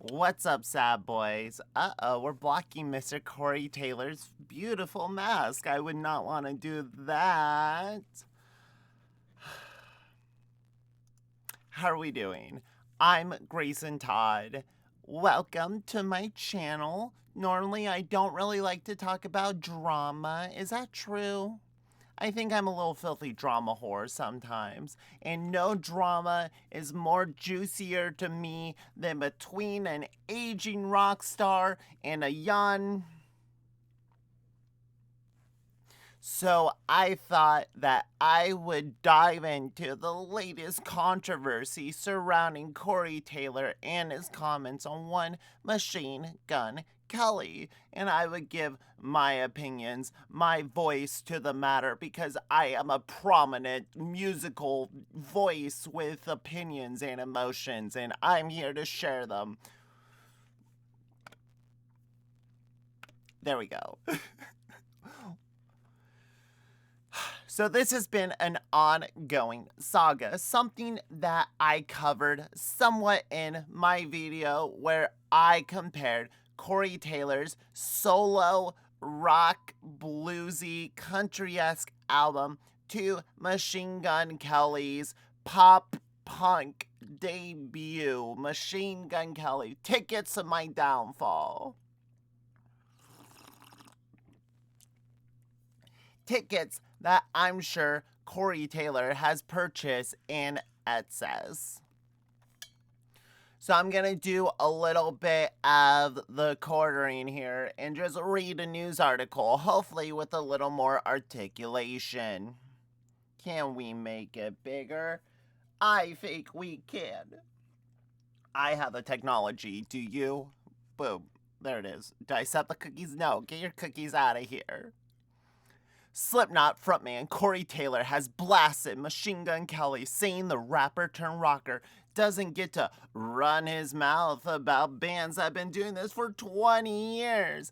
What's up, sad boys? We're blocking Mr. Corey Taylor's beautiful mask. I would not want to do that. How are we doing? I'm Grayson Todd. Welcome to my channel. Normally, I don't really like to talk about drama. Is that true? I think I'm a little filthy drama whore sometimes, and no drama is more juicier to me than between an aging rock star and a young. So I thought that I would dive into the latest controversy surrounding Corey Taylor and his comments on one Machine Gun Kelly, and I would give my opinions, my voice to the matter, because I am a prominent musical voice with opinions and emotions, and I'm here to share them. There we go. So this has been an ongoing saga, something that I covered somewhat in my video where I compared Corey Taylor's solo rock bluesy country-esque album to Machine Gun Kelly's pop punk debut, Machine Gun Kelly, Tickets to My Downfall. Tickets that I'm sure Corey Taylor has purchased in excess. So I'm going to do a little bit of the quartering here and just read a news article, hopefully with a little more articulation. Can we make it bigger? I think we can. I have the technology. Do you? Boom. There it is. Did I set the cookies? No. Get your cookies out of here. Slipknot frontman Corey Taylor has blasted Machine Gun Kelly, saying the rapper turned rocker doesn't get to run his mouth about bands that have been doing this for 20 years.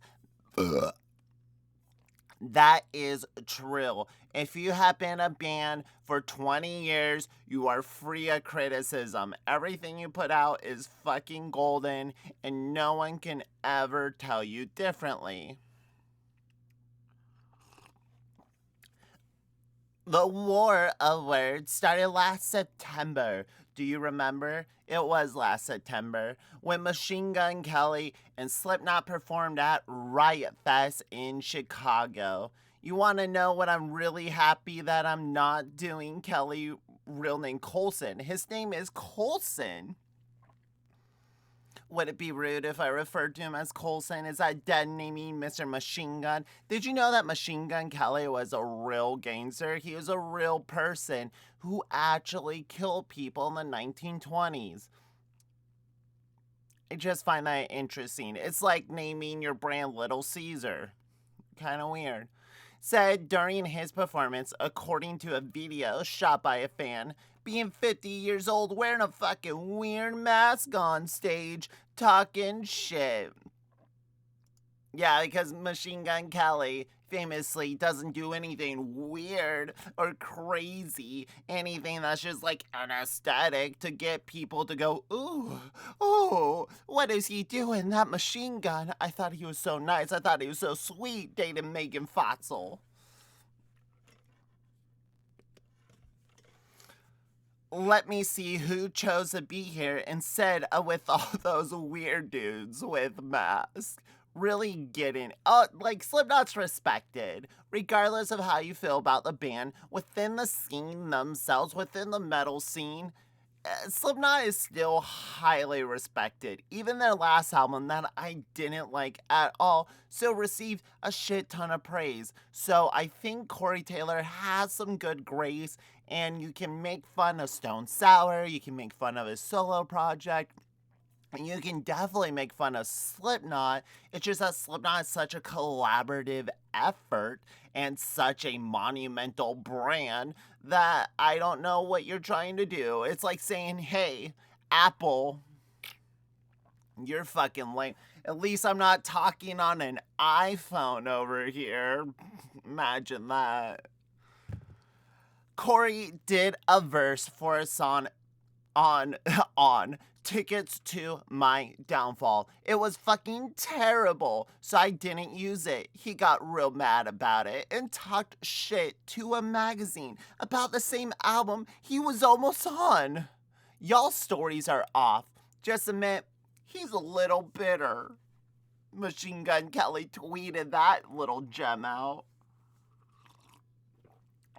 Ugh. That is true. If you have been a band for 20 years, you are free of criticism. Everything you put out is fucking golden, and no one can ever tell you differently. The war of words started last September. Do you remember? It was last September when Machine Gun Kelly and Slipknot performed at Riot Fest in Chicago. You want to know what I'm really happy that I'm not doing Kelly real name Colson? His name is Colson. Would it be rude if I referred to him as Colson? Is that dead naming Mr. Machine Gun? Did you know that Machine Gun Kelly was a real gangster? He was a real person who actually killed people in the 1920s. I just find that interesting. It's like naming your brand Little Caesar. Kind of weird. Said during his performance, according to a video shot by a fan, being 50 years old wearing a fucking weird mask on stage, talking shit. Yeah, because Machine Gun Kelly famously doesn't do anything weird or crazy, anything that's just like an aesthetic to get people to go, ooh, oh, what is he doing? That Machine Gun. I thought he was so nice. I thought he was so sweet dating Megan Fotzel. Let me see who chose to be here instead of with all those weird dudes with masks. Really getting, like Slipknot's respected, regardless of how you feel about the band, within the scene themselves, within the metal scene. Slipknot is still highly respected. Even their last album that I didn't like at all still received a shit ton of praise. So I think Corey Taylor has some good grace, and you can make fun of Stone Sour, you can make fun of his solo project, and you can definitely make fun of Slipknot. It's just that Slipknot is such a collaborative effort and such a monumental brand that I don't know what you're trying to do. It's like saying, hey, Apple, you're fucking lame. At least I'm not talking on an iPhone over here. Imagine that. Corey did a verse for a song on on tickets to my downfall. It was fucking terrible, so I didn't use it. He got real mad about it and talked shit to a magazine about the same album he was almost on. Y'all's stories are off. Just admit, he's a little bitter. Machine Gun Kelly tweeted that little gem out.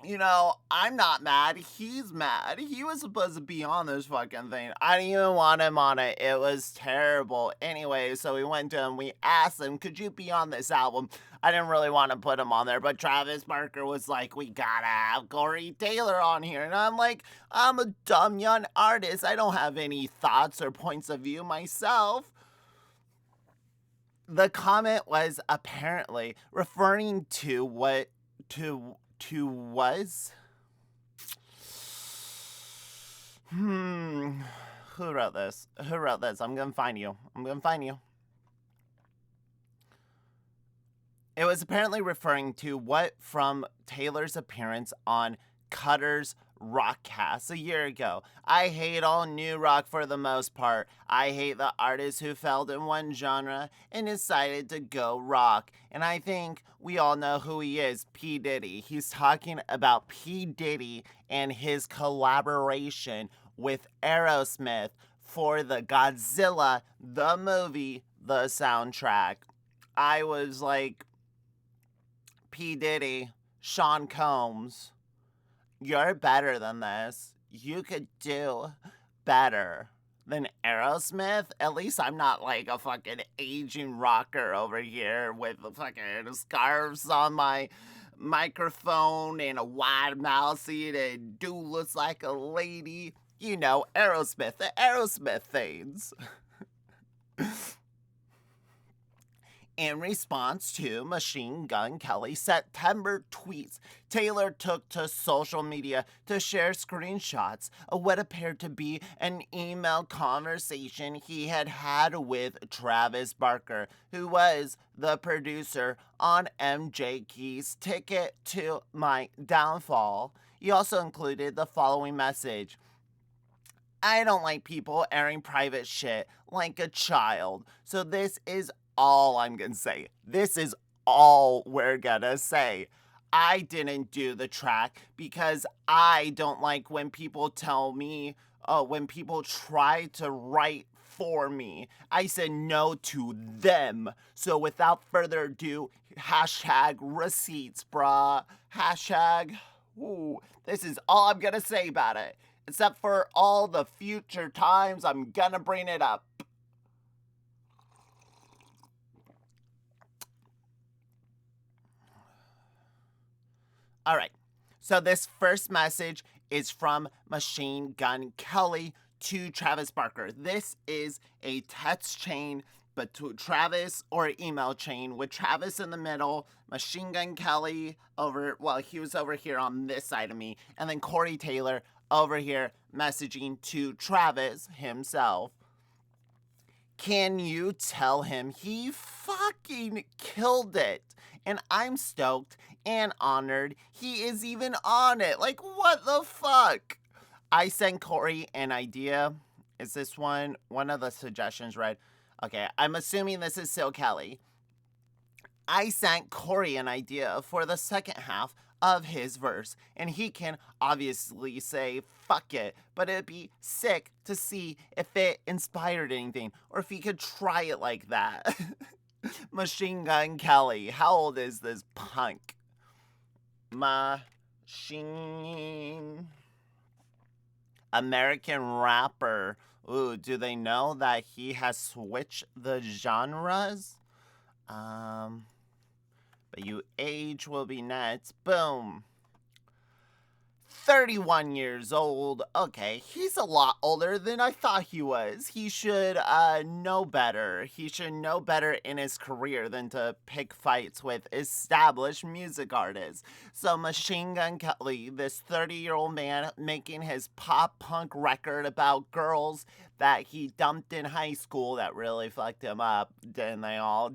You know, I'm not mad. He's mad. He was supposed to be on this fucking thing. I didn't even want him on it. It was terrible. Anyway, so we went to him. We asked him, could you be on this album? I didn't really want to put him on there, but Travis Barker was like, we gotta have Corey Taylor on here. And I'm like, I'm a dumb young artist. I don't have any thoughts or points of view myself. The comment was apparently referring to what to was who wrote this? I'm gonna find you. It was apparently referring to what from Taylor's appearance on Cutter's Rockcast a year ago. I hate all new rock for the most part. I hate the artists who failed in one genre and decided to go rock. And I think we all know who he is, P. Diddy. He's talking about P. Diddy and his collaboration with Aerosmith for the Godzilla, the movie, the soundtrack. I was like, P. Diddy, Sean Combs, you're better than this. You could do better than Aerosmith. At least I'm not like a fucking aging rocker over here with fucking scarves on my microphone and a wide mouth seat and dude looks like a lady. You know, Aerosmith, the Aerosmith things. In response to Machine Gun Kelly's September tweets, Taylor took to social media to share screenshots of what appeared to be an email conversation he had with Travis Barker, who was the producer on MJ Key's Ticket to My Downfall. He also included the following message. I don't like people airing private shit like a child, so this is all I'm gonna say. This is all we're gonna say. I didn't do the track because I don't like when people tell me, when people try to write for me. I said no to them. So without further ado, hashtag receipts, brah. Hashtag, this is all I'm gonna say about it. Except for all the future times I'm gonna bring it up. All right, so this first message is from Machine Gun Kelly to Travis Barker. This is a text chain, but to Travis, or email chain with Travis in the middle, Machine Gun Kelly he was over here on this side of me, and then Corey Taylor over here messaging to Travis himself. Can you tell him he fucking killed it? And I'm stoked and honored he is even on it. Like, what the fuck? I sent Corey an idea. Is this one of the suggestions read? Okay, I'm assuming this is still Kelly. I sent Corey an idea for the second half of his verse, and he can obviously say fuck it, but it'd be sick to see if it inspired anything, or if he could try it like that. Machine Gun Kelly, how old is this punk? Machine American rapper. Ooh, do they know that he has switched the genres? But you age will be next. Boom. 31 years old. Okay, he's a lot older than I thought he was. He should know better. He should know better in his career than to pick fights with established music artists. So Machine Gun Kelly, this 30-year-old man making his pop punk record about girls that he dumped in high school that really fucked him up. Didn't they all?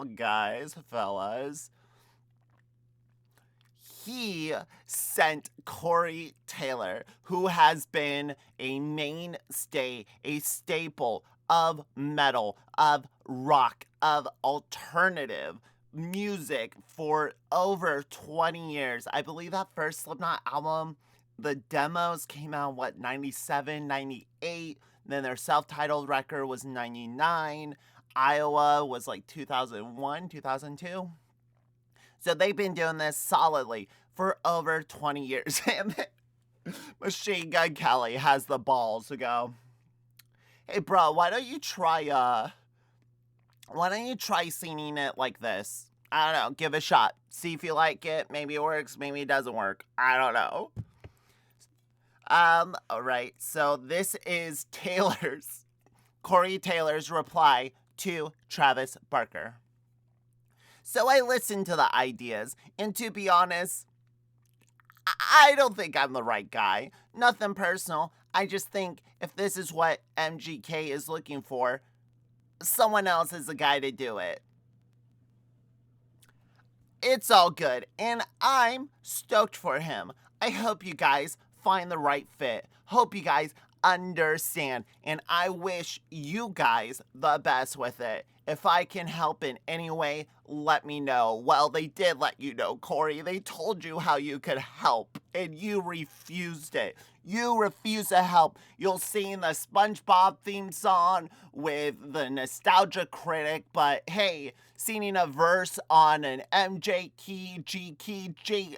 Guys, fellas? he sent Corey Taylor, who has been a mainstay, a staple of metal, of rock, of alternative music for over 20 years. I believe that first Slipknot album, the demos came out, 97, 98. Then their self-titled record was 99. Iowa was like 2001, 2002. So they've been doing this solidly for over 20 years. And Machine Gun Kelly has the balls to go, hey bro, why don't you try singing it like this? I don't know, give it a shot. See if you like it. Maybe it works, maybe it doesn't work. I don't know. Alright, so this is Corey Taylor's reply to Travis Barker. So I listened to the ideas, and to be honest, I don't think I'm the right guy. Nothing personal. I just think if this is what MGK is looking for, someone else is the guy to do it. It's all good, and I'm stoked for him. I hope you guys find the right fit. Hope you guys understand, and I wish you guys the best with it. If I can help in any way, let me know. Well, they did let you know, Corey. They told you how you could help, and you refused it. You refuse to help. You'll sing the SpongeBob theme song with the Nostalgia Critic, but hey, singing a verse on an MJ key, G key, J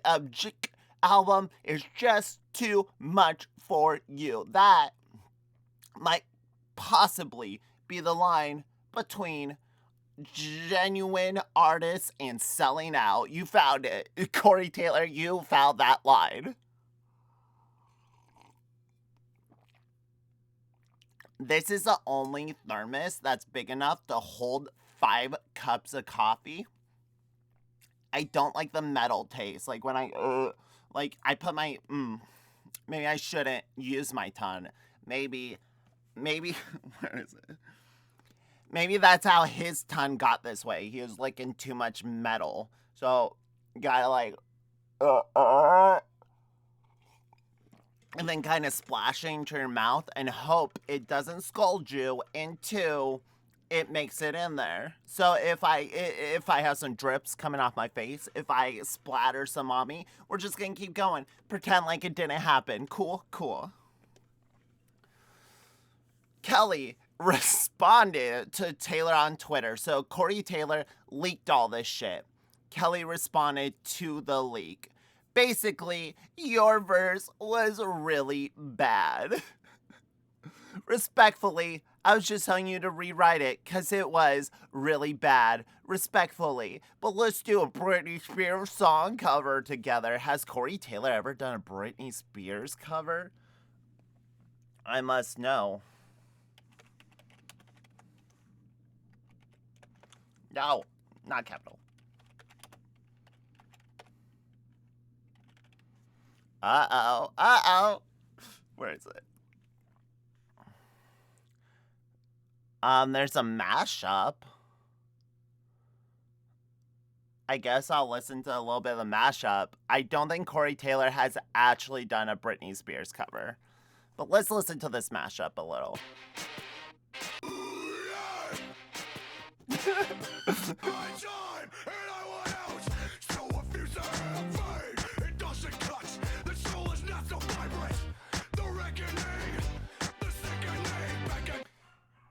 album is just too much for you. That might possibly be the line between genuine artists and selling out. You found it. Corey Taylor, you found that line. This is the only thermos that's big enough to hold 5 cups of coffee. I don't like the metal taste. Like when I put my, maybe I shouldn't use my tongue. Maybe, where is it? Maybe that's how his tongue got this way. He was licking too much metal. So, you gotta like, and then kind of splashing to your mouth and hope it doesn't scald you, and 2, it makes it in there. So if I have some drips coming off my face, if I splatter some on me, we're just gonna keep going. Pretend like it didn't happen. Cool. Kelly responded to Taylor on Twitter. So Corey Taylor leaked all this shit. Kelly responded to the leak. Basically, your verse was really bad. Respectfully, I was just telling you to rewrite it because it was really bad. Respectfully. But let's do a Britney Spears song cover together. Has Corey Taylor ever done a Britney Spears cover? I must know. No, not capital. Uh-oh. Where is it? There's a mashup. I guess I'll listen to a little bit of the mashup. I don't think Corey Taylor has actually done a Britney Spears cover. But let's listen to this mashup a little.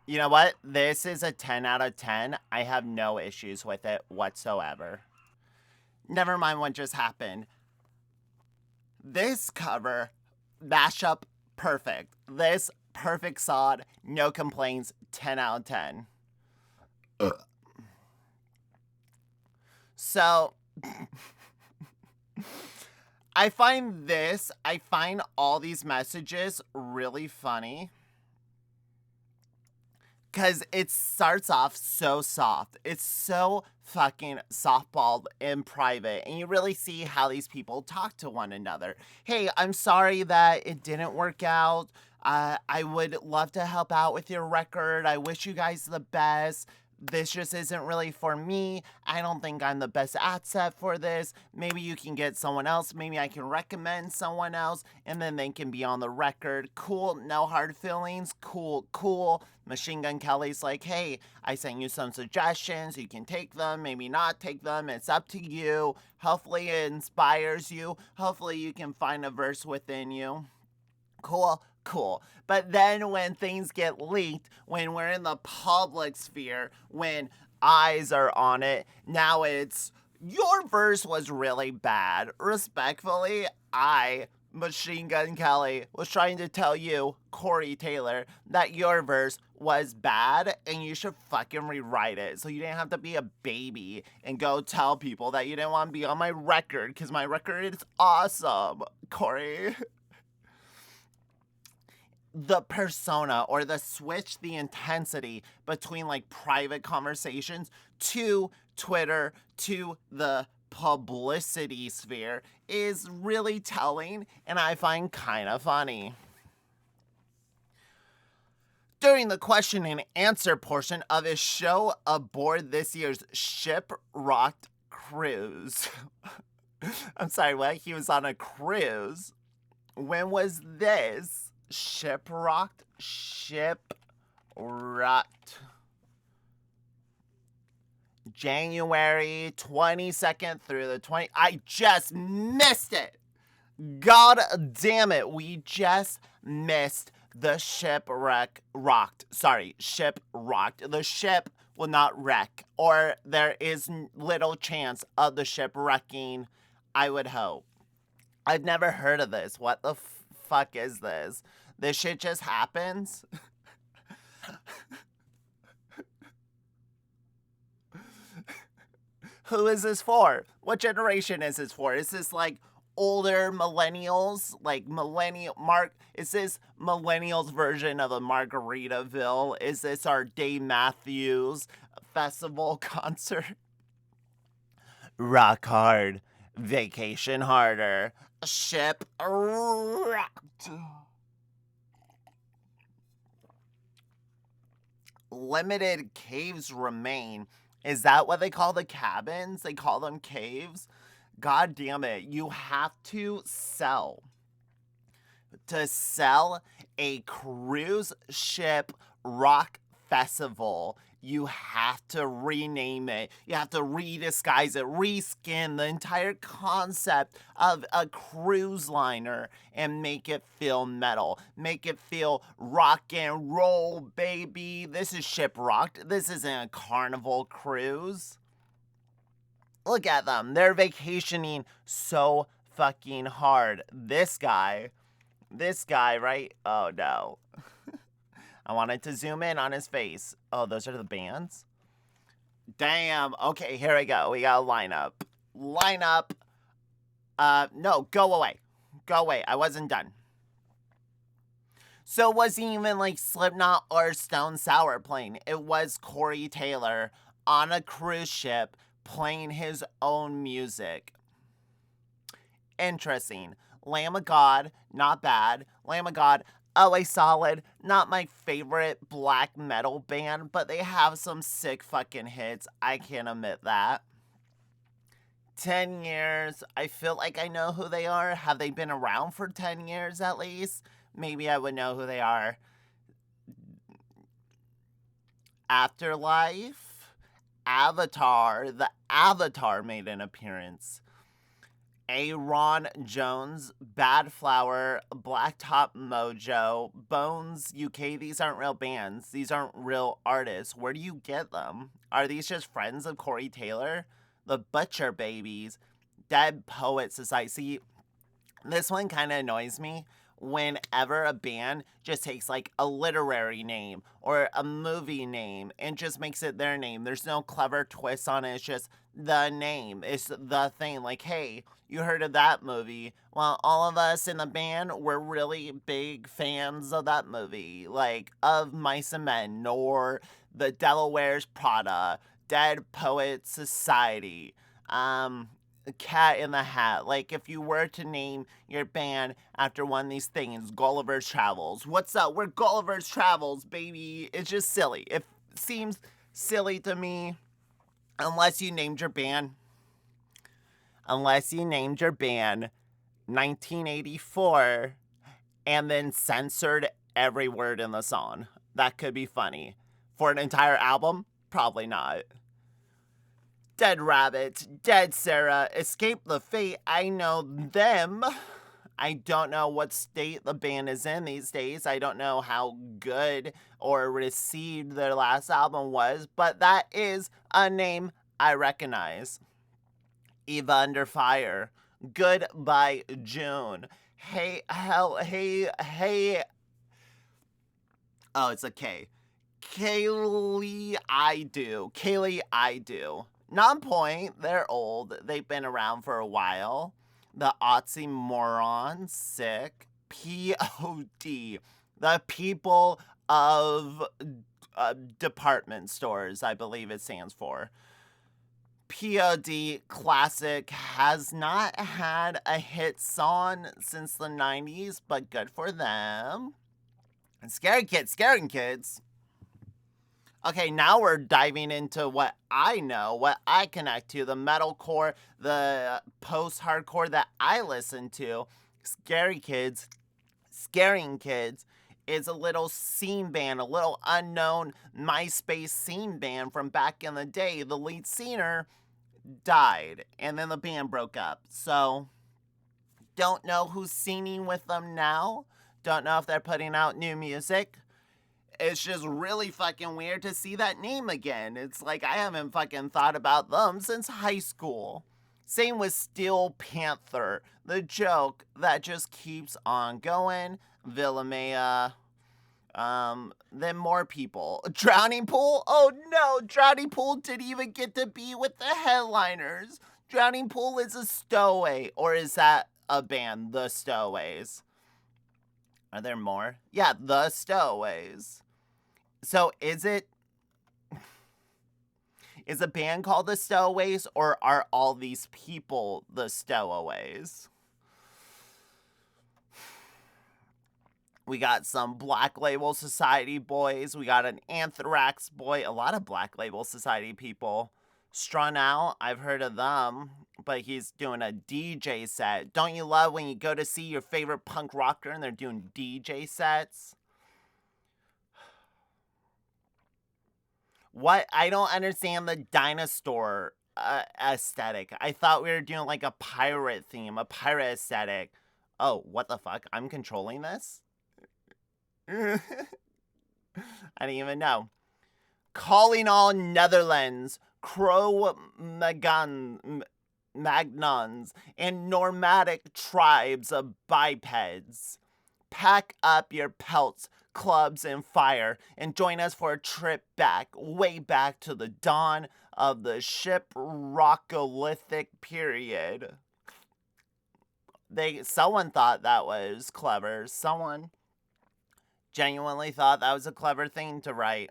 You know what? This is a 10 out of 10. I have no issues with it whatsoever. Never mind what just happened. This cover, mashup, perfect. This perfect sod, no complaints, 10 out of 10. So, I find all these messages really funny. Because it starts off so soft. It's so fucking softballed and private. And you really see how these people talk to one another. Hey, I'm sorry that it didn't work out. I would love to help out with your record. I wish you guys the best. this just isn't really for me. I don't think I'm the best asset for this. Maybe you can get someone else. Maybe I can recommend someone else, and then they can be on the record. Cool, no hard feelings. Cool, cool. Machine Gun Kelly's like, hey, I sent you some suggestions. You can take them, maybe not take them. It's up to you. Hopefully it inspires you. Hopefully you can find a verse within you. Cool, cool. But then when things get leaked, when we're in the public sphere, when eyes are on it, now it's, your verse was really bad. Respectfully, Machine Gun Kelly, was trying to tell you, Corey Taylor, that your verse was bad and you should fucking rewrite it. So you didn't have to be a baby and go tell people that you didn't want to be on my record, because my record is awesome, Corey. The persona, or the switch, the intensity between like private conversations to Twitter, to the publicity sphere, is really telling, and I find kind of funny. During the question and answer portion of his show aboard this year's Shiprocked cruise. I'm sorry, what? He was on a cruise? When was this? Shiprocked? January 22nd through the 20th. I just missed it. God damn it. We just missed the Shiprocked. The ship will not wreck, or there is little chance of the ship wrecking, I would hope. I've never heard of this. What the fuck is this? This shit just happens? Who is this for? What generation is this for? Is this like older millennials? Like is this millennials version of a Margaritaville? Is this our Dave Matthews Festival concert? Rock hard, vacation harder. Shiprocked. Limited caves remain. Is that what they call the cabins? They call them caves? God damn it. You have to sell. To sell a cruise ship rock festival, you have to rename it. You have to redisguise it, reskin the entire concept of a cruise liner and make it feel metal. Make it feel rock and roll, baby. This is Shiprocked. This isn't a Carnival cruise. Look at them. They're vacationing so fucking hard. This guy, right? Oh no. I wanted to zoom in on his face. Oh, those are the bands? Damn. Okay, here we go. We got a lineup. No, go away. Go away. I wasn't done. So it wasn't even like Slipknot or Stone Sour playing. It was Corey Taylor on a cruise ship playing his own music. Interesting. Lamb of God, not bad. Lamb of God, LA Solid, not my favorite black metal band, but they have some sick fucking hits. I can't admit that. 10 years, I feel like I know who they are. Have they been around for 10 years at least? Maybe I would know who they are. Afterlife, Avatar, the Avatar made an appearance. Aaron Jones, Bad Flower, Blacktop Mojo, Bones UK. These aren't real bands. These aren't real artists. Where do you get them? Are these just friends of Corey Taylor? The Butcher Babies, Dead Poet Society. See, this one kind of annoys me whenever a band just takes like a literary name or a movie name and just makes it their name. There's no clever twist on it. It's just the name. It's the thing. Like, hey, you heard of that movie? Well, all of us in the band were really big fans of that movie. Like, of Mice and Men, or The Delaware's Prada, Dead Poet Society, Cat in the Hat. Like, if you were to name your band after one of these things, Gulliver's Travels. What's up? We're Gulliver's Travels, baby. It's just silly. It seems silly to me. Unless you named your band. Unless you named your band 1984 and then censored every word in the song. That could be funny. For an entire album? Probably not. Dead Rabbit, Dead Sarah, Escape the Fate, I know them. I don't know what state the band is in these days. I don't know how good or received their last album was, but that is a name I recognize. Eva Under Fire, Goodbye June, Hey, hell, hey. Oh, it's a K. Kaylee I Do. Non-point, they're old. They've been around for a while. The Oxymoron, sick. POD, the people of department stores, I believe it stands for. POD classic has not had a hit song since the 90s, but good for them. And scaring kids. Okay, now we're diving into what I know, what I connect to, the metalcore, the post-hardcore that I listen to. Scaring Kids is a little scene band, a little unknown MySpace scene band from back in the day. The lead singer died, and then the band broke up. So, don't know who's singing with them now. Don't know if they're putting out new music. It's just really fucking weird to see that name again. It's like I haven't fucking thought about them since high school. Same with Steel Panther, the joke that just keeps on going. Villamea, then more people. Drowning Pool? Oh no, Drowning Pool didn't even get to be with the headliners. Drowning Pool is a stowaway, or is that a band, The Stowaways? Are there more? Yeah, The Stowaways. So is a band called The Stowaways, or are all these people the Stowaways? We got some Black Label Society boys. We got an Anthrax boy. A lot of Black Label Society people. Strung Out, I've heard of them, but he's doing a DJ set. Don't you love when you go to see your favorite punk rocker and they're doing DJ sets? What? I don't understand the dinosaur aesthetic. I thought we were doing like a pirate theme, a pirate aesthetic. Oh, what the fuck? I'm controlling this? I didn't even know. Calling all Netherlands, Magnons, and nomadic tribes of bipeds. Pack up your pelts, clubs, and fire, and join us for a trip back, way back to the dawn of the Shiprocked period. Someone thought that was clever. Someone genuinely thought that was a clever thing to write.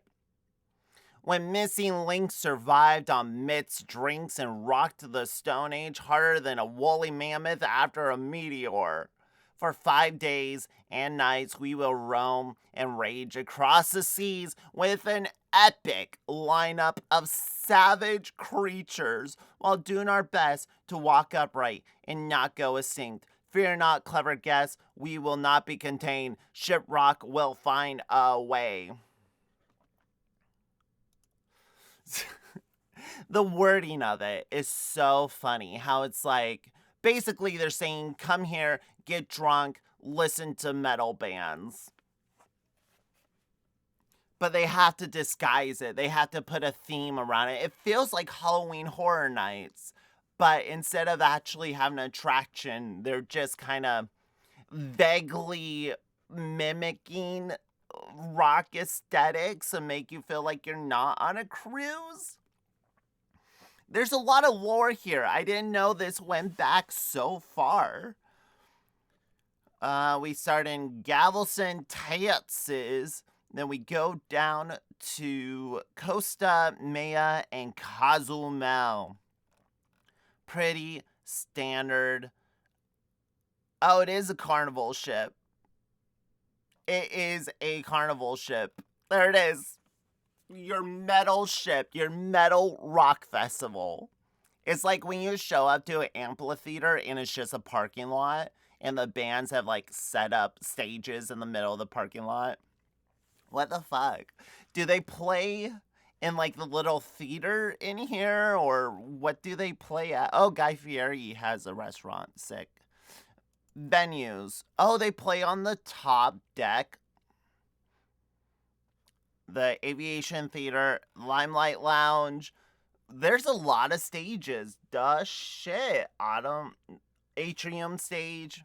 When Missing Link survived on mitts, drinks, and rocked the Stone Age harder than a woolly mammoth after a meteor. For 5 days and nights, we will roam and rage across the seas with an epic lineup of savage creatures while doing our best to walk upright and not go extinct. Fear not, clever guests, we will not be contained. Shiprock will find a way. The wording of it is so funny. How it's like, basically they're saying, come here, get drunk, listen to metal bands. But they have to disguise it. They have to put a theme around it. It feels like Halloween Horror Nights. But instead of actually having an attraction, they're just kind of vaguely mimicking rock aesthetics and make you feel like you're not on a cruise. There's a lot of lore here. I didn't know this went back so far. We start in Galveston, Texas. Then we go down to Costa Maya and Cozumel. Pretty standard. Oh, it is a carnival ship. It is a carnival ship. There it is. your metal ship, your metal rock festival. It's like when you show up to an amphitheater and it's just a parking lot and the bands have like set up stages in the middle of the parking lot. What the fuck? Do they play in like the little theater in here or what do they play at? Oh, Guy Fieri has a restaurant. Sick. Venues. Oh, they play on the top deck. The Aviation Theater, Limelight Lounge. There's a lot of stages. Duh shit. Autumn Atrium stage.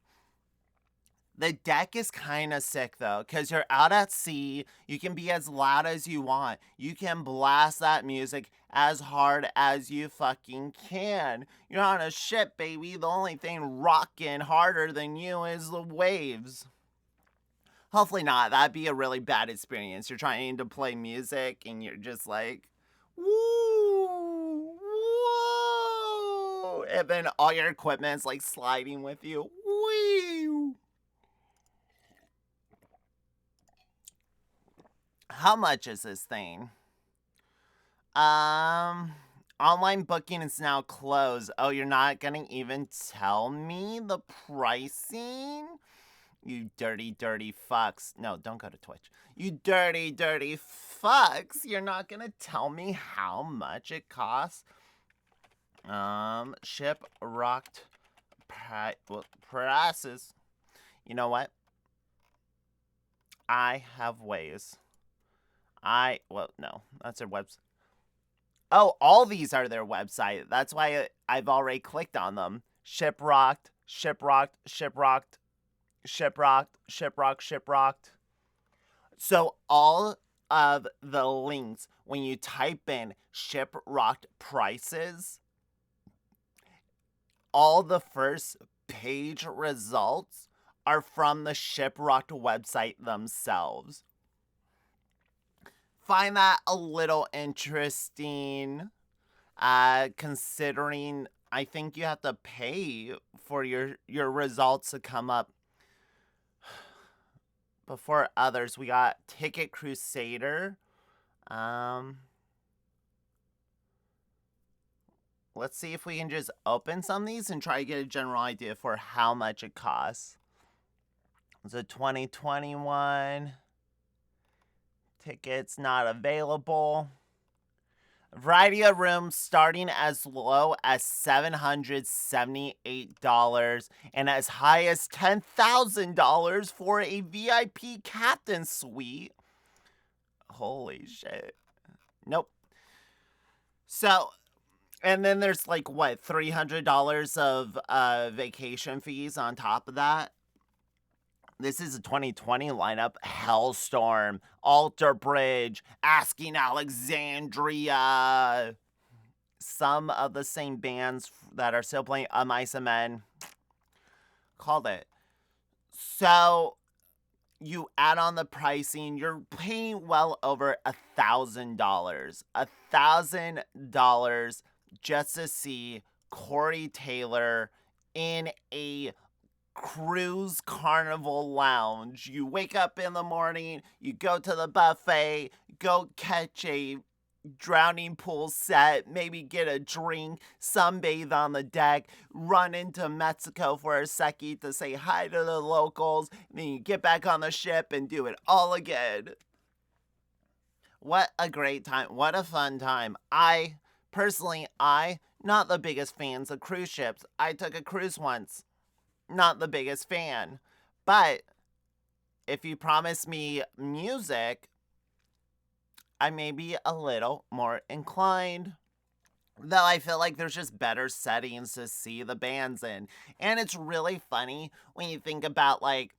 The deck is kind of sick though, because you're out at sea. You can be as loud as you want. You can blast that music as hard as you fucking can. You're on a ship, baby. The only thing rocking harder than you is the waves. Hopefully not. That'd be a really bad experience. You're trying to play music and you're just like, woo, whoa. And then all your equipment's like sliding with you. Woo. How much is this thing? Online booking is now closed. Oh, you're not gonna even tell me the pricing? You dirty, dirty fucks. No, don't go to Twitch. You dirty, dirty fucks. You're not gonna tell me how much it costs? Shiprocked prices. You know what? I have ways. Well, no, that's their website. Oh, all these are their website. That's why I've already clicked on them. Shiprocked. So all of the links, when you type in Shiprocked prices, all the first page results are from the Shiprocked website themselves. Find that a little interesting, considering I think you have to pay for your results to come up before others. We got Ticket Crusader. Let's see if we can just open some of these and try to get a general idea for how much it costs. It's a 2021. Tickets not available. Variety of rooms starting as low as $778 and as high as $10,000 for a VIP captain suite. Holy shit. Nope. So, and then there's like what, $300 of vacation fees on top of that. This is a 2020 lineup. Hellstorm, Alter Bridge, Asking Alexandria. Some of the same bands that are still playing Mice and Men. Called it. So you add on the pricing, you're paying well over $1,000. $1,000 just to see Corey Taylor in a cruise carnival lounge. You wake up in the morning, you go to the buffet, go catch a drowning pool set, maybe get a drink, sunbathe on the deck, run into Mexico for a second to say hi to the locals, and then you get back on the ship and do it all again. What a great time. What a fun time. Personally, not the biggest fans of cruise ships. I took a cruise once. Not the biggest fan. But if you promise me music, I may be a little more inclined. Though I feel like there's just better settings to see the bands in. And it's really funny when you think about like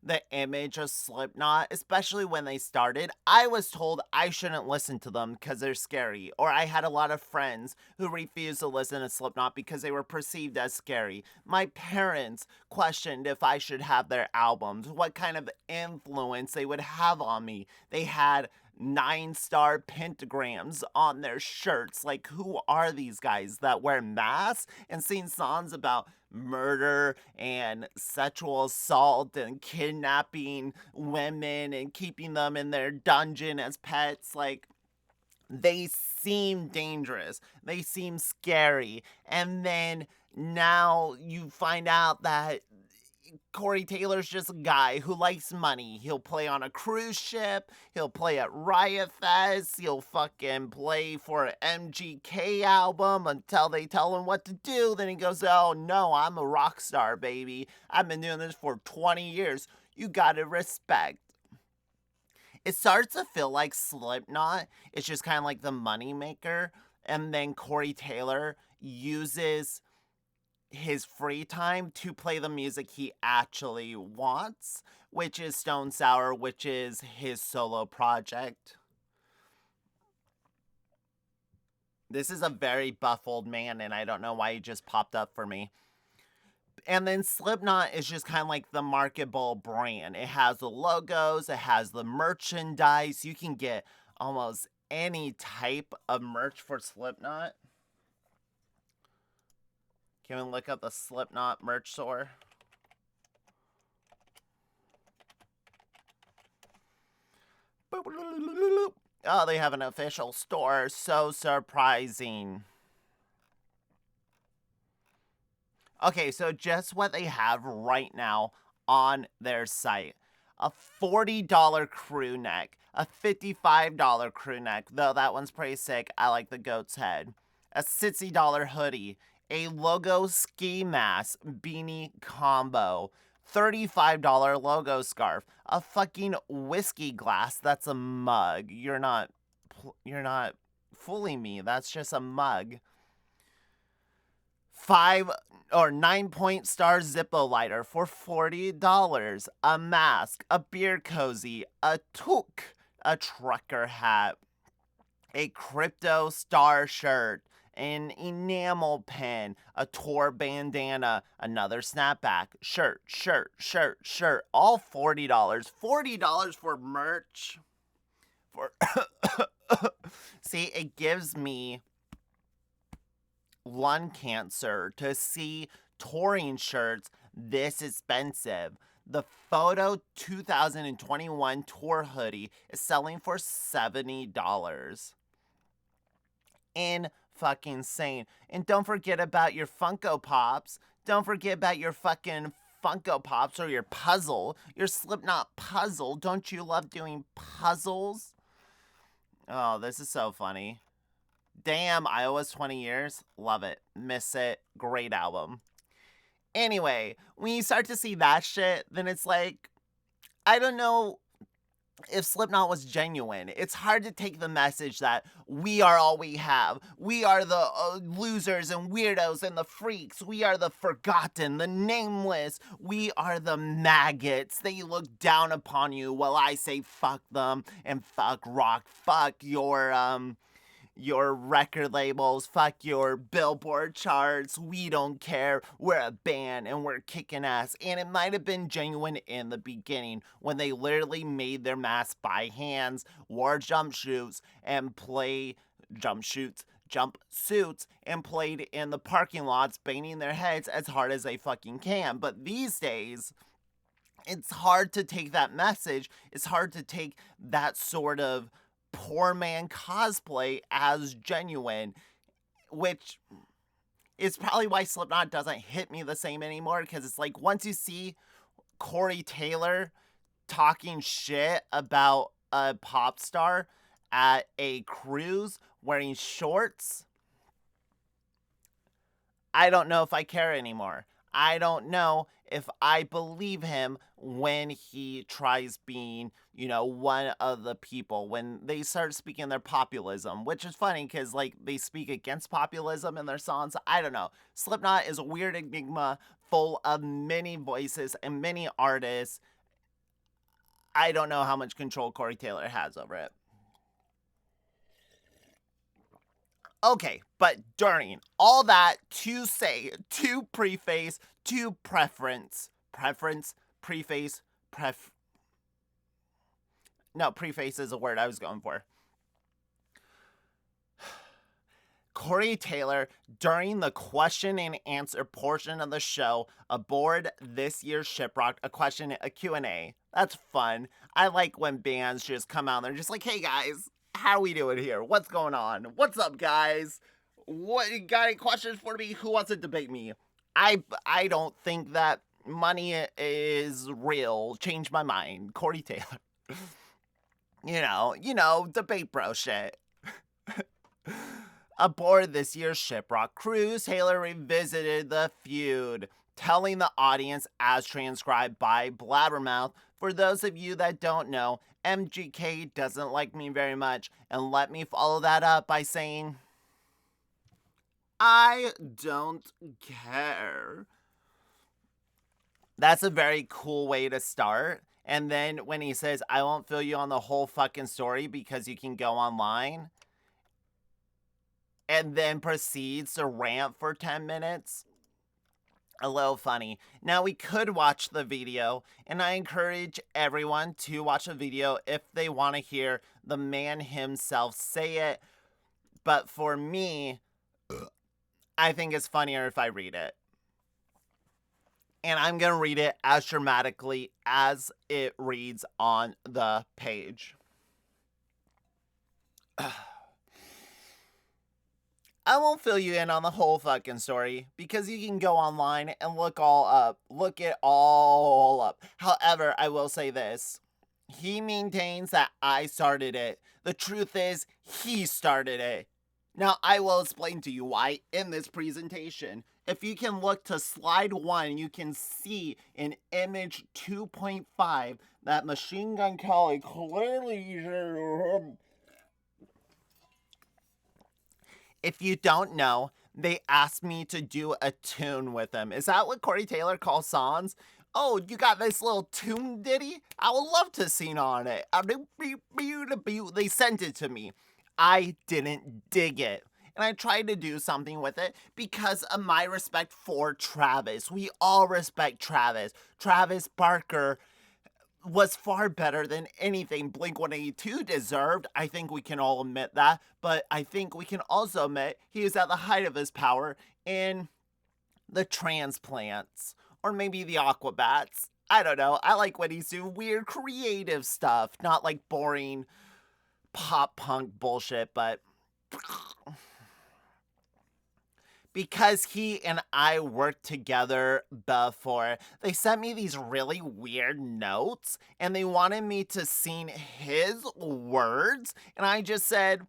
the image of Slipknot, especially when they started. I was told I shouldn't listen to them because they're scary. Or I had a lot of friends who refused to listen to Slipknot because they were perceived as scary. My parents questioned if I should have their albums, what kind of influence they would have on me. They had 9-star pentagrams on their shirts. Like, who are these guys that wear masks and sing songs about murder and sexual assault and kidnapping women and keeping them in their dungeon as pets? Like, They seem dangerous. They seem scary. And then now you find out that Corey Taylor's just a guy who likes money. He'll play on a cruise ship. He'll play at Riot Fest. He'll fucking play for an MGK album until they tell him what to do. Then he goes, oh no, I'm a rock star, baby. I've been doing this for 20 years. You gotta respect. It starts to feel like Slipknot. It's just kind of like the money maker. And then Corey Taylor uses his free time to play the music he actually wants, which is Stone Sour, which is his solo project. This is a very buff old man, and I don't know why he just popped up for me. And then Slipknot is just kind of like the marketable brand. It has the logos, it has the merchandise. You can get almost any type of merch for Slipknot. Can we look up the Slipknot merch store? Oh, they have an official store. So surprising. Okay, so just what they have right now on their site. A $40 crew neck. A $55 crew neck. Though that one's pretty sick. I like the goat's head. A $60 hoodie. A logo ski mask beanie combo, $35 logo scarf, a fucking whiskey glass that's a mug. You're not fooling me. That's just a mug. 9-point star Zippo lighter for $40. A mask, a beer cozy, a toque, a trucker hat, a crypto star shirt, an enamel pen, a tour bandana, another snapback, shirt, all $40. $40 for merch. See, it gives me lung cancer to see touring shirts this expensive. The Photo 2021 tour hoodie is selling for $70. In fucking insane. And don't forget about your Funko Pops. Don't forget about your fucking Funko Pops or your puzzle. Your Slipknot puzzle. Don't you love doing puzzles? Oh, this is so funny. Damn, Iowa's 20 years. Love it. Miss it. Great album. Anyway, when you start to see that shit, then it's like, I don't know if Slipknot was genuine. It's hard to take the message that we are all we have. We are the losers and weirdos and the freaks. We are the forgotten, the nameless. We are the maggots. They look down upon you while I say fuck them and fuck rock. Fuck your record labels, fuck your Billboard charts. We don't care. We're a band and we're kicking ass. And it might have been genuine in the beginning when they literally made their masks by hands, wore jumpsuits, and played in the parking lots, banging their heads as hard as they fucking can. But these days, it's hard to take that message. It's hard to take that sort of poor man cosplay as genuine, which is probably why Slipknot doesn't hit me the same anymore, because it's like once you see Corey Taylor talking shit about a pop star at a cruise wearing shorts, I don't know if I care anymore. I don't know if I believe him when he tries being, one of the people, when they start speaking their populism, which is funny because, they speak against populism in their songs. I don't know. Slipknot is a weird enigma full of many voices and many artists. I don't know how much control Corey Taylor has over it. Okay, but during all that, to say, to preface, to preface, no, preface is a word I was going for. Corey Taylor, during the question and answer portion of the show aboard this year's Shiprocked, a Q&A. That's fun. I like when bands just come out and they're just like, hey guys, how are we doing here? What's going on? What's up, guys? What, got any questions for me? Who wants to debate me? I don't think that money is real. Change my mind. Corey Taylor. Debate bro shit. Aboard this year's Shiprocked cruise, Taylor revisited the feud, telling the audience, as transcribed by Blabbermouth, for those of you that don't know, MGK doesn't like me very much, and let me follow that up by saying, I don't care. That's a very cool way to start. And then when he says, I won't fill you on the whole fucking story because you can go online, and then proceeds to rant for 10 minutes. A little funny. Now, we could watch the video, and I encourage everyone to watch the video if they want to hear the man himself say it. But for me, I think it's funnier if I read it. And I'm going to read it as dramatically as it reads on the page. I won't fill you in on the whole fucking story because you can go online and look it all up. However, I will say this. He maintains that I started it. The truth is, he started it. Now, I will explain to you why in this presentation. If you can look to slide 1, you can see in image 2.5 that Machine Gun Kelly clearly... If you don't know, they asked me to do a tune with them. Is that what Corey Taylor calls songs? Oh, you got this little tune ditty? I would love to sing on it. They sent it to me. I didn't dig it. And I tried to do something with it because of my respect for Travis. We all respect Travis. Travis Barker was far better than anything Blink-182 deserved. I think we can all admit that. But I think we can also admit he was at the height of his power in the Transplants. Or maybe the Aquabats. I don't know. I like when he's doing weird creative stuff. Not like boring pop punk bullshit, but... Because he and I worked together before, they sent me these really weird notes, and they wanted me to sing his words, and I just said,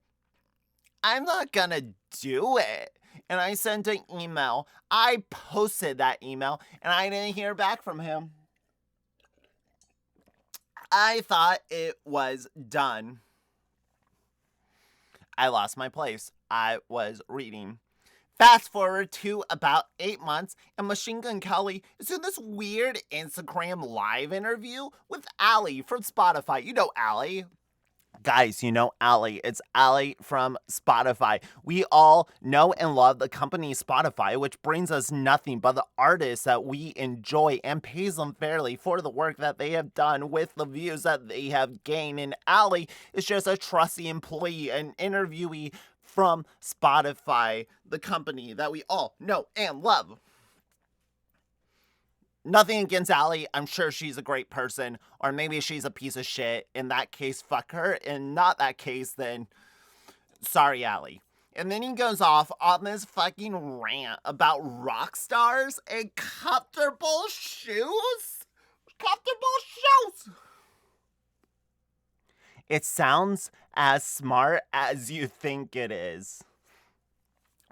I'm not gonna do it. And I sent an email. I posted that email, and I didn't hear back from him. I thought it was done. I lost my place. I was reading. Fast forward to about 8 months, and Machine Gun Kelly is in this weird Instagram live interview with Allie from Spotify. You know Allie. Guys, you know Allie. It's Allie from Spotify. We all know and love the company Spotify, which brings us nothing but the artists that we enjoy and pays them fairly for the work that they have done with the views that they have gained. And Allie is just a trusty employee, an interviewee from Spotify, the company that we all know and love. Nothing against Allie. I'm sure she's a great person. Or maybe she's a piece of shit. In that case, fuck her. In not that case, then sorry, Allie. And then he goes off on this fucking rant about rock stars and comfortable shoes. Comfortable shoes. It sounds as smart as you think it is.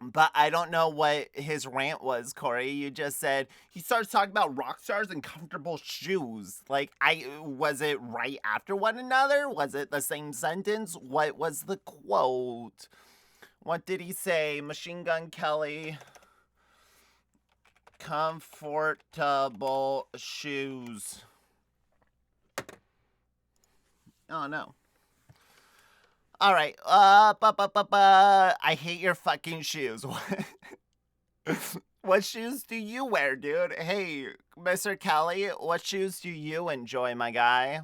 But I don't know what his rant was, Corey. You just said he starts talking about rock stars and comfortable shoes. Like, was it right after one another? Was it the same sentence? What was the quote? What did he say? Machine Gun Kelly. Comfortable shoes. Oh, no. All right. I hate your fucking shoes. What shoes do you wear, dude? Hey, Mr. Kelly, what shoes do you enjoy, my guy?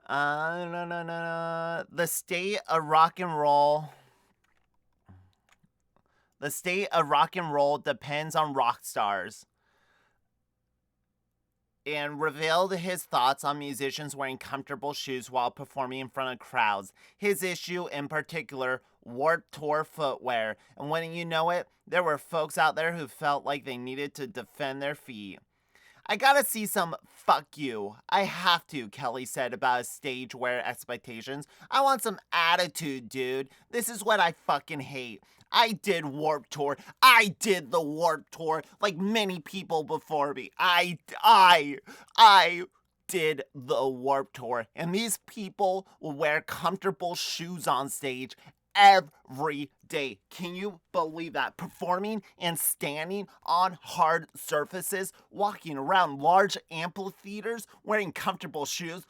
No. The state of rock and roll. The state of rock and roll depends on rock stars. and revealed his thoughts on musicians wearing comfortable shoes while performing in front of crowds. His issue in particular, Warped Tour footwear. And when you know it, there were folks out there who felt like they needed to defend their feet. I gotta see some fuck you. I have to, Kelly said about his stage wear expectations. I want some attitude, dude. This is what I fucking hate. I did Warped Tour. I did the Warped Tour like many people before me. I did the Warped Tour. And these people will wear comfortable shoes on stage every day. Can you believe that? Performing and standing on hard surfaces, walking around large amphitheaters, wearing comfortable shoes.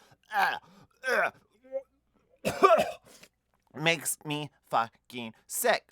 Makes me fucking sick.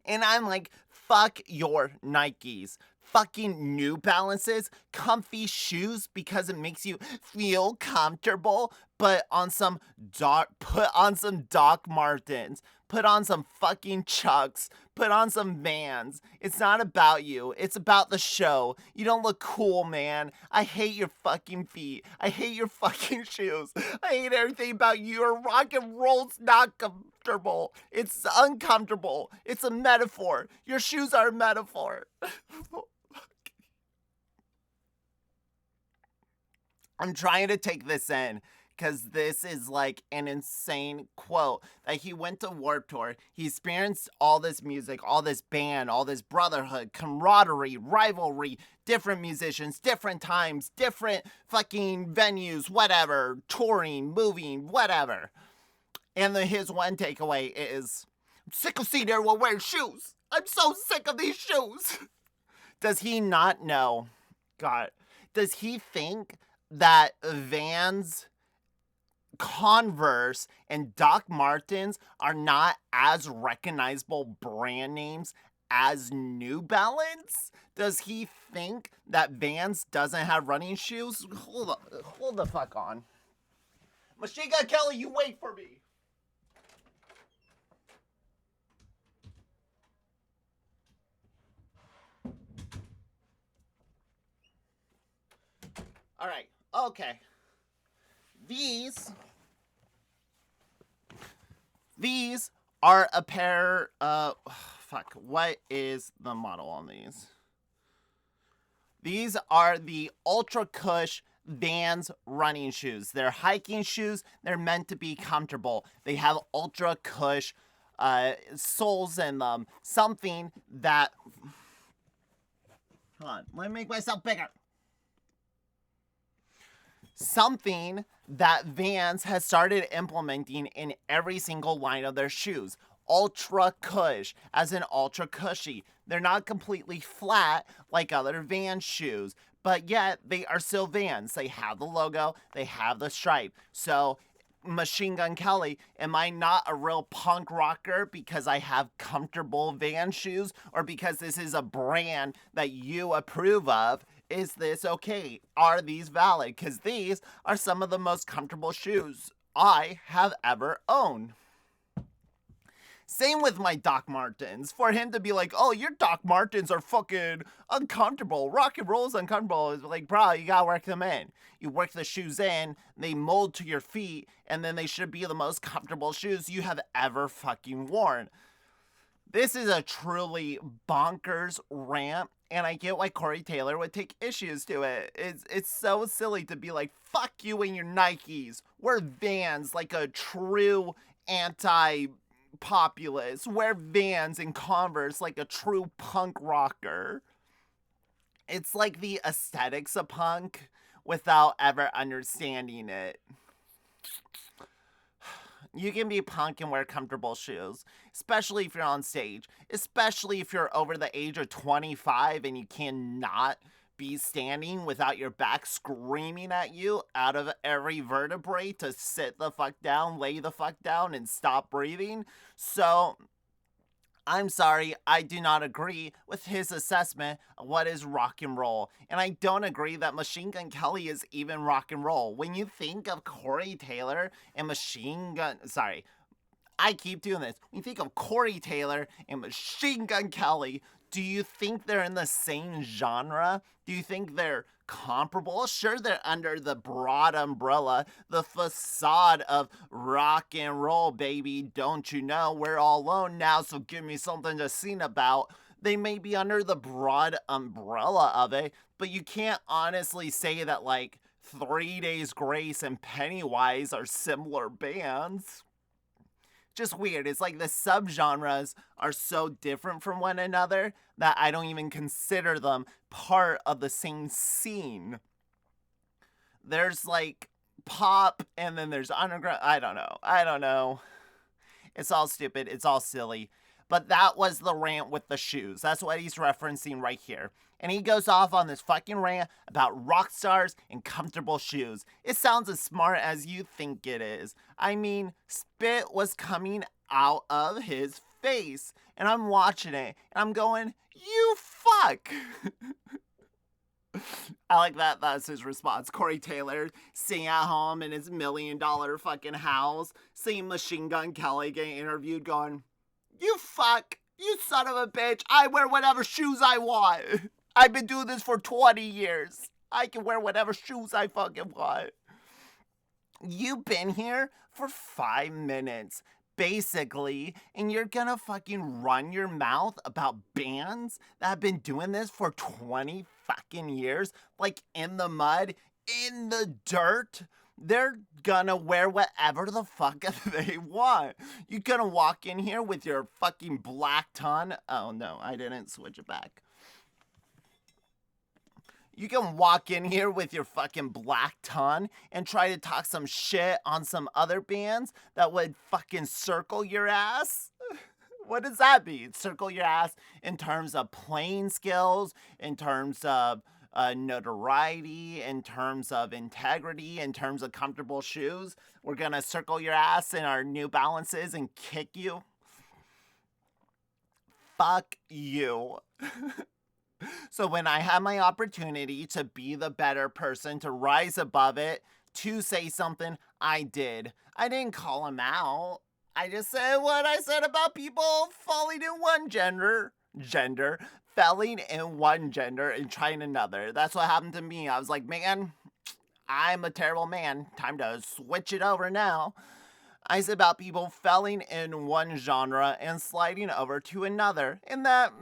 And I'm like, fuck your Nikes. Fucking New Balances, comfy shoes because it makes you feel comfortable. But put on some Doc Martens, put on some fucking Chucks, put on some Vans. It's not about you, it's about the show. You don't look cool, man. I hate your fucking feet. I hate your fucking shoes. I hate everything about you. Your rock and roll's not comfortable. It's uncomfortable. It's a metaphor. Your shoes are a metaphor. I'm trying to take this in because this is like an insane quote that he went to Warped Tour. He experienced all this music, all this band, all this brotherhood, camaraderie, rivalry, different musicians, different times, different fucking venues, whatever, touring, moving, whatever. And his one takeaway is, I'm sick of seeing everyone wearing shoes. I'm so sick of these shoes. Does he not know? God, does he think that Vans, Converse, and Doc Martens are not as recognizable brand names as New Balance? Does he think that Vans doesn't have running shoes? Hold the fuck on. Machine Gun Kelly, you wait for me. All right. Okay. These are a pair, fuck, what is the model on these? These are the Ultra Cush Vans running shoes. They're hiking shoes. They're meant to be comfortable. They have Ultra Cush soles in them. Something that, hold on, let me make myself bigger. Something that Vans has started implementing in every single line of their shoes. Ultra Cush, as in ultra cushy. They're not completely flat like other Vans shoes, but yet they are still Vans. They have the logo, they have the stripe. So, Machine Gun Kelly, am I not a real punk rocker because I have comfortable Vans shoes, or because this is a brand that you approve of? Is this okay? Are these valid? Because these are some of the most comfortable shoes I have ever owned. Same with my Doc Martens. For him to be like, oh, your Doc Martens are fucking uncomfortable. Rock and roll is uncomfortable. It's like, bro, you gotta work them in. You work the shoes in, they mold to your feet, and then they should be the most comfortable shoes you have ever fucking worn. This is a truly bonkers rant, and I get why Corey Taylor would take issues to it. It's so silly to be like, fuck you and your Nikes. Wear Vans like a true anti-populist. Wear Vans and Converse like a true punk rocker. It's like the aesthetics of punk without ever understanding it. You can be punk and wear comfortable shoes, especially if you're on stage, especially if you're over the age of 25 and you cannot be standing without your back screaming at you out of every vertebrae to sit the fuck down, lay the fuck down, and stop breathing. So, I'm sorry, I do not agree with his assessment of what is rock and roll. And I don't agree that Machine Gun Kelly is even rock and roll. When you think of Corey Taylor and I keep doing this. When you think of Corey Taylor and Machine Gun Kelly, Do you think they're in the same genre? Do you think they're comparable? Sure, they're under the broad umbrella, the facade of rock and roll, baby. Don't you know we're all alone now, so give me something to sing about. They may be under the broad umbrella of it, but you can't honestly say that, like, 3 Days Grace and Pennywise are similar bands. Just weird. It's like the subgenres are so different from one another that I don't even consider them part of the same scene. There's like pop and then there's underground. I don't know. It's all stupid. It's all silly. But that was the rant with the shoes. That's what he's referencing right here. And he goes off on this fucking rant about rock stars and comfortable shoes. It sounds as smart as you think it is. I mean, spit was coming out of his face. And I'm watching it. And I'm going, you fuck. I like that. That's his response. Corey Taylor sitting at home in his $1 million fucking house, seeing Machine Gun Kelly getting interviewed going, you fuck, you son of a bitch, I wear whatever shoes I want. I've been doing this for 20 years. I can wear whatever shoes I fucking want. You've been here for 5 minutes, basically, and you're gonna fucking run your mouth about bands that have been doing this for 20 fucking years, like in the mud, in the dirt. They're gonna wear whatever the fuck they want. You're gonna walk in here with your fucking black ton. Oh no, I didn't switch it back. You can walk in here with your fucking black ton and try to talk some shit on some other bands that would fucking circle your ass. What does that mean? Circle your ass in terms of playing skills, in terms of notoriety, in terms of integrity, in terms of comfortable shoes. We're gonna circle your ass in our New Balances and kick you. Fuck you. So when I had my opportunity to be the better person, to rise above it, to say something, I did. I didn't call him out. I just said what I said about people falling in one gender, falling in one gender and trying another. That's what happened to me. I was like, man, I'm a terrible man. Time to switch it over now. I said about people falling in one genre and sliding over to another, and that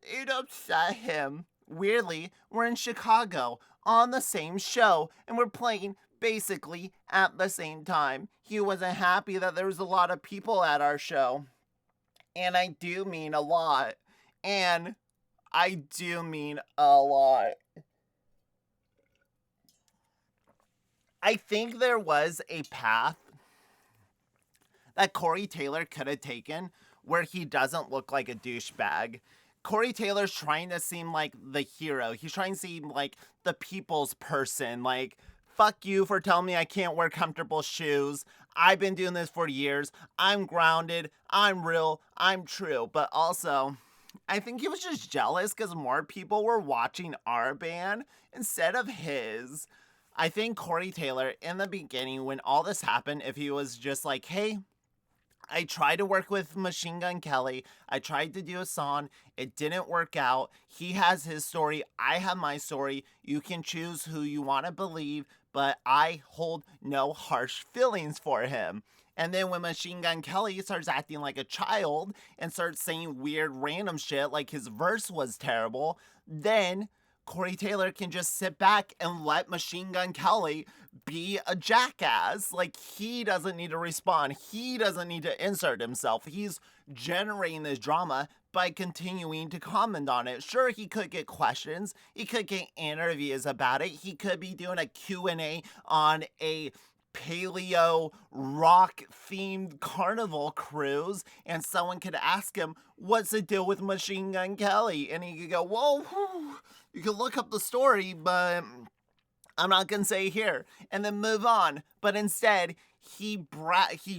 it upset him. Weirdly, we're in Chicago on the same show, and we're playing basically at the same time. He wasn't happy that there was a lot of people at our show, and I do mean a lot. And I do mean a lot. I think there was a path that Corey Taylor could have taken where he doesn't look like a douchebag. Corey Taylor's trying to seem like the hero. He's trying to seem like the people's person. Like, fuck you for telling me I can't wear comfortable shoes. I've been doing this for years. I'm grounded. I'm real. I'm true. But also, I think he was just jealous because more people were watching our band instead of his. I think Corey Taylor, in the beginning, when all this happened, if he was just like, hey, I tried to work with Machine Gun Kelly. I tried to do a song. It didn't work out. He has his story. I have my story. You can choose who you want to believe, but I hold no harsh feelings for him. And then when Machine Gun Kelly starts acting like a child and starts saying weird random shit like his verse was terrible, then Corey Taylor can just sit back and let Machine Gun Kelly be a jackass. Like, he doesn't need to respond. He doesn't need to insert himself. He's generating this drama by continuing to comment on it. Sure, he could get questions. He could get interviews about it. He could be doing a Q&A on a paleo rock themed carnival cruise, and someone could ask him, what's the deal with Machine Gun Kelly? And he could go, whoa, you can look up the story, but I'm not gonna say here, and then move on. But instead, he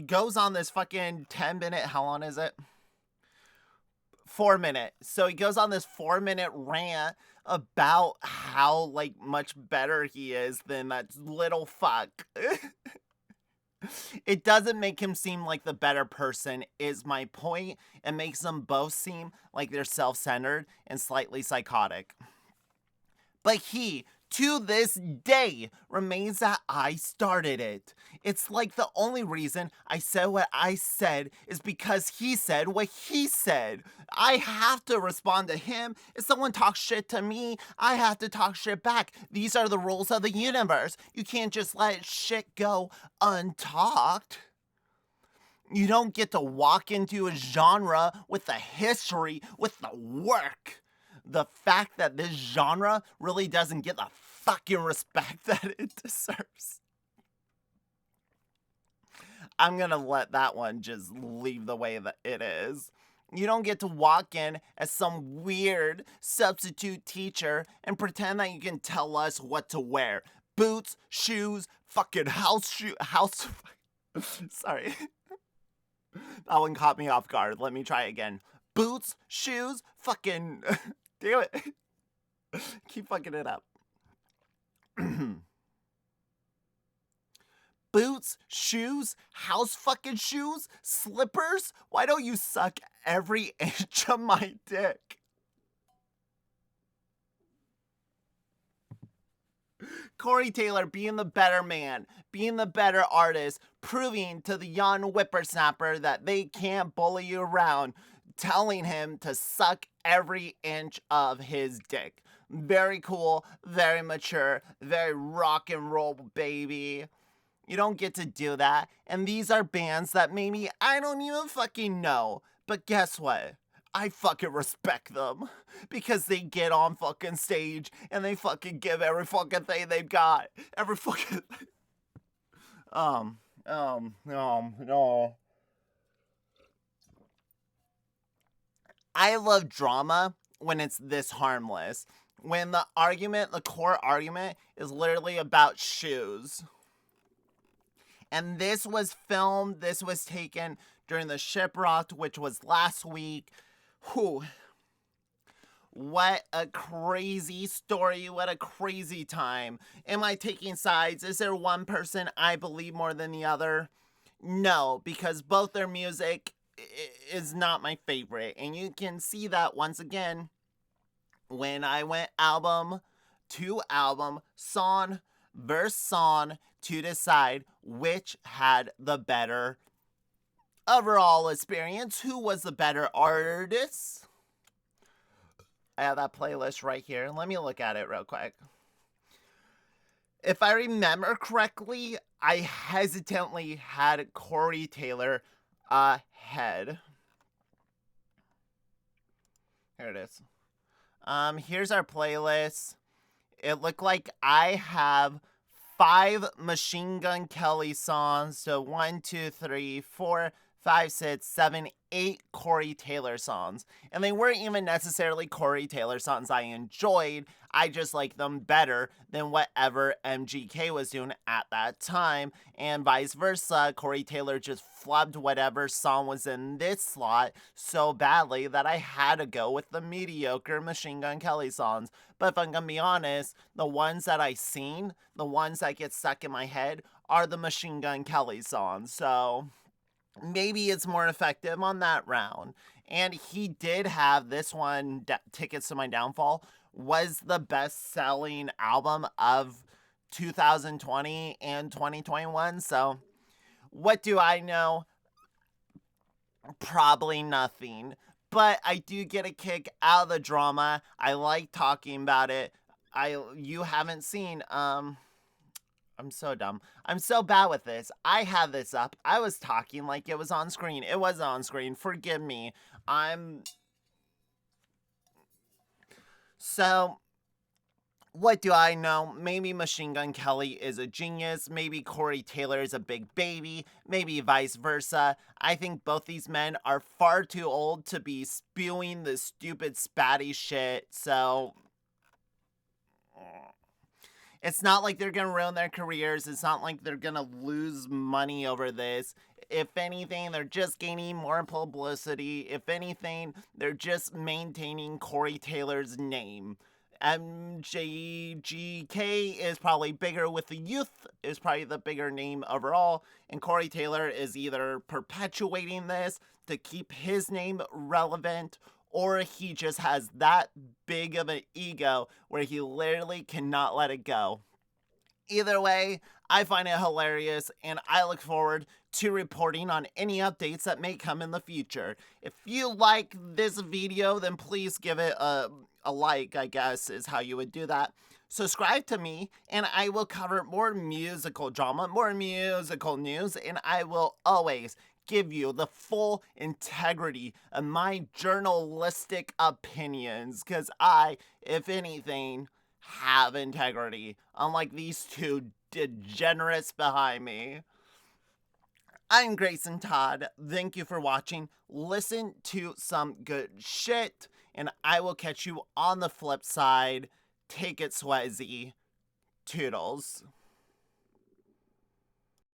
goes on this fucking 10-minute, how long is it? 4-minute. So he goes on this 4-minute rant about how, like, much better he is than that little fuck. It doesn't make him seem like the better person, is my point. It makes them both seem like they're self-centered and slightly psychotic. But he, to this day, remains that I started it. It's like the only reason I said what I said is because he said what he said. I have to respond to him. If someone talks shit to me, I have to talk shit back. These are the rules of the universe. You can't just let shit go untalked. You don't get to walk into a genre with the history, with the work. The fact that this genre really doesn't get the fucking respect that it deserves. I'm gonna let that one just leave the way that it is. You don't get to walk in as some weird substitute teacher and pretend that you can tell us what to wear. Boots, shoes, fucking house. Sorry. That one caught me off guard. Let me try again. Boots, shoes, fucking. Damn it. Keep fucking it up. Boots, shoes, house fucking shoes, slippers? Why don't you suck every inch of my dick? Corey Taylor being the better man, being the better artist, proving to the young whippersnapper that they can't bully you around, telling him to suck every inch of his dick. Very cool, very mature, very rock and roll, baby. You don't get to do that. And these are bands that maybe I don't even fucking know. But guess what? I fucking respect them. Because they get on fucking stage and they fucking give every fucking thing they've got. Every fucking thing. No. I love drama when it's this harmless. When the core argument is literally about shoes. And this was taken during the Shiprocked, which was last week. Whew. What a crazy story. What a crazy time. Am I taking sides? Is there one person I believe more than the other? No, because both their music is not my favorite. And you can see that once again when I went album to album, song versus song, to decide which had the better overall experience, who was the better artist. I have that playlist right here. Let me look at it real quick. If I remember correctly, I hesitantly had Corey Taylor ahead. Here it is. Here's our playlist. It looked like I have 5 Machine Gun Kelly songs. So 1, 2, 3, 4, 5, 6, 7, 8 Corey Taylor songs. And they weren't even necessarily Corey Taylor songs I enjoyed. I just like them better than whatever MGK was doing at that time. And vice versa, Corey Taylor just flubbed whatever song was in this slot so badly that I had to go with the mediocre Machine Gun Kelly songs. But if I'm gonna be honest, the ones that I seen, the ones that get stuck in my head, are the Machine Gun Kelly songs. So maybe it's more effective on that round. And he did have this one, Tickets to My Downfall, was the best-selling album of 2020 and 2021. So what do I know? Probably nothing. But I do get a kick out of the drama. I like talking about it. You haven't seen, I'm so dumb. I'm so bad with this. I have this up. I was talking like it was on screen. It wasn't on screen. Forgive me. So, what do I know? Maybe Machine Gun Kelly is a genius. Maybe Corey Taylor is a big baby. Maybe vice versa. I think both these men are far too old to be spewing this stupid spatty shit. So it's not like they're gonna ruin their careers. It's not like they're gonna lose money over this. If anything, they're just gaining more publicity. If anything, they're just maintaining Corey Taylor's name. MJGK is probably bigger with the youth, is probably the bigger name overall, and Corey Taylor is either perpetuating this to keep his name relevant, or he just has that big of an ego where he literally cannot let it go. Either way, I find it hilarious, and I look forward to reporting on any updates that may come in the future. If you like this video, then please give it a like, I guess, is how you would do that. Subscribe to me, and I will cover more musical drama, more musical news, and I will always give you the full integrity of my journalistic opinions, because I, if anything, have integrity, unlike these two degenerates behind me. I'm Grayson Todd. Thank you for watching. Listen to some good shit, and I will catch you on the flip side. Take it, Swayze. Toodles.